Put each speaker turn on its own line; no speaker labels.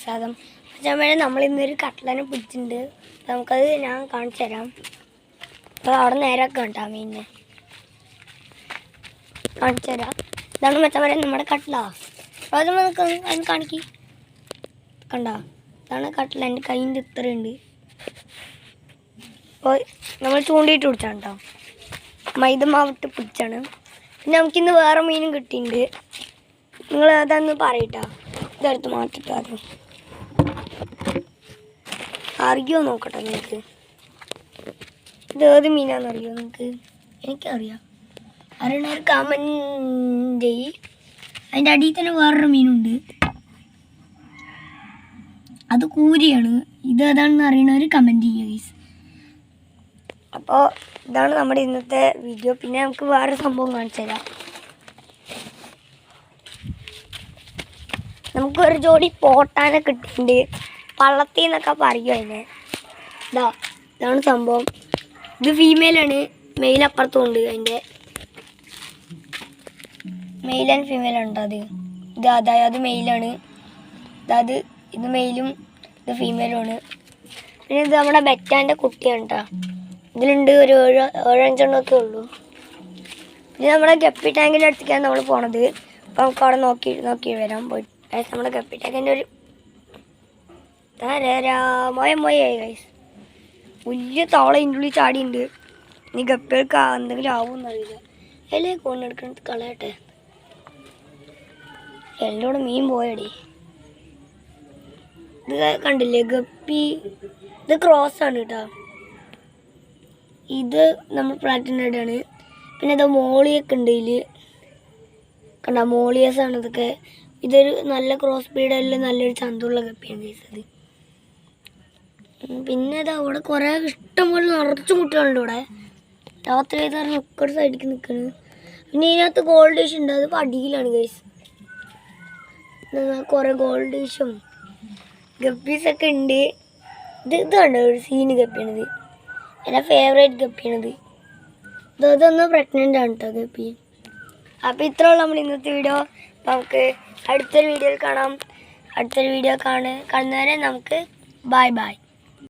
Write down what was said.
സാധനം മച്ചാന്മാരെ നമ്മളിന്നൊരു കട്ട്ലനെ പിടിച്ചിട്ടുണ്ട്. നമുക്കത് ഞാൻ കാണിച്ചു തരാം. അപ്പോൾ അവിടെ നേരമൊക്കെ ഉണ്ടാ മീനിനെ കാണിച്ചു തരാം. ഇതാണ് മച്ചാന്മാരെ നമ്മുടെ കട്ട്ല. അപ്പോൾ അത് നമുക്ക് അതിന് കാണിക്കി കണ്ട. ഇതാണ് കട്ട്ല. എൻ്റെ കയ്യിൻ്റെ ഇത്രയുണ്ട്. അപ്പോൾ നമ്മൾ ചൂണ്ടിയിട്ട് പിടിച്ചാണ് കേട്ടോ. മൈദ മാവിട്ട് പിടിച്ചാണ്. പിന്നെ നമുക്കിന്ന് വേറെ മീനും കിട്ടിയിട്ടുണ്ട്. നിങ്ങൾ അതൊന്ന് പറയട്ടോ. ഇതെടുത്ത് മാറ്റിട്ട് അറിയോ നോക്കട്ടെ നിങ്ങൾക്ക്. ഇതേത് മീനാണെന്നറിയോ നിങ്ങൾക്ക്? എനിക്കറിയാം. അറിയണൊരു കമൻറ്റ് ചെയ്യ്. അതിൻ്റെ അടിയിൽ തന്നെ വേറൊരു മീനുണ്ട്. അത് കൂരിയാണ്. ഇത് ഏതാണെന്ന് അറിയണവർ കമൻറ്റ് ചെയ്യുക ഗൈസ്. അപ്പോൾ ഇതാണ് നമ്മുടെ ഇന്നത്തെ വീഡിയോ. പിന്നെ നമുക്ക് വേറെ സംഭവം കാണിച്ചു തരാം. നമുക്കൊരു ജോഡി പോട്ടാനെ കിട്ടിയിട്ടുണ്ട്. പള്ളത്തിൽ നിന്നൊക്കെ പറയും അതിനെ. ഇതാണ് സംഭവം. ഇത് ഫീമെയിലാണ്. മെയിൽ അപ്പുറത്തുണ്ട്. അതിൻ്റെ മെയിൽ ആൻഡ് ഫീമെയിൽ ഉണ്ട്. അത് മെയിലാണ്. ഇത് മെയിലും ഇത് ഫീമെയിലുമാണ്. പിന്നെ ഇത് നമ്മുടെ ബെറ്റാൻ്റെ കുട്ടിയാണ് കേട്ടോ. ഇതിലുണ്ട് ഒരു 7-5 ഉള്ളൂ. പിന്നെ നമ്മുടെ ഗപ്പി ടാങ്കിൻ്റെ അടുത്തേക്കാണ് നമ്മൾ പോണത്. അപ്പോൾ നമുക്ക് അവിടെ നോക്കി വരാം. പോയി നമ്മുടെ ഗപ്പി ടാങ്കിൻ്റെ ഒരു മൊയായി ഗൈസ്. വലിയ തവള ഇതിൻ്റെ ഉള്ളിൽ ചാടിയുണ്ട്. ഇനി ഗപ്പികൾക്ക് എന്തെങ്കിലും ആവുമെന്നറിയില്ല. അല്ലേ കൊണ്ടെടുക്കണത് കളയട്ടെ. എല്ലോടും മീൻ പോയടി. ഇത് കണ്ടില്ലേ ഗപ്പി? ഇത് ക്രോസാണ് കേട്ടോ. ഇത് നമ്മൾ പ്ലാറ്റിനം ആണ്. പിന്നെ ഇത് മോളിയൊക്കെ ഉണ്ട്. ഇതിൽ കണ്ട മോളിയസാണ് ഇതൊക്കെ. ഇതൊരു നല്ല ക്രോസ് ബ്രീഡല്ല, നല്ലൊരു ചന്തമുള്ള ഗപ്പിയാണ് ഗൈസ് അത്. പിന്നെ ഇത് അവിടെ കുറേ ഇഷ്ടംപോലെ നിറച്ച് കുട്ടികളുണ്ട് ഇവിടെ. രാത്രി ആയതാണ് ഒക്കെ ഒരു സൈഡിലേക്ക് നിൽക്കുന്നത്. പിന്നെ ഇതിനകത്ത് ഗോൾഡ് ഫിഷ് ഉണ്ട്. അത് അടിയിലാണ് ഗൈസ്. കുറേ ഗോൾഡ് ഫിഷും ഗപ്പീസൊക്കെ ഉണ്ട്. ഇത് കണ്ടോ ഒരു സീന് ഗപ്പിയാണിത്. എൻ്റെ ഫേവറേറ്റ് ഗപ്പിയാണിത്. ഇതൊന്ന് പ്രഗ്നൻ്റ് ആണ് കേട്ടോ ഗപ്പി. അപ്പോൾ ഇത്രയുള്ള നമ്മൾ ഇന്നത്തെ വീഡിയോ. നമുക്ക് അടുത്തൊരു വീഡിയോയിൽ കാണാം. അടുത്തൊരു വീഡിയോ കാണുന്നവരെ നമുക്ക് ബൈ.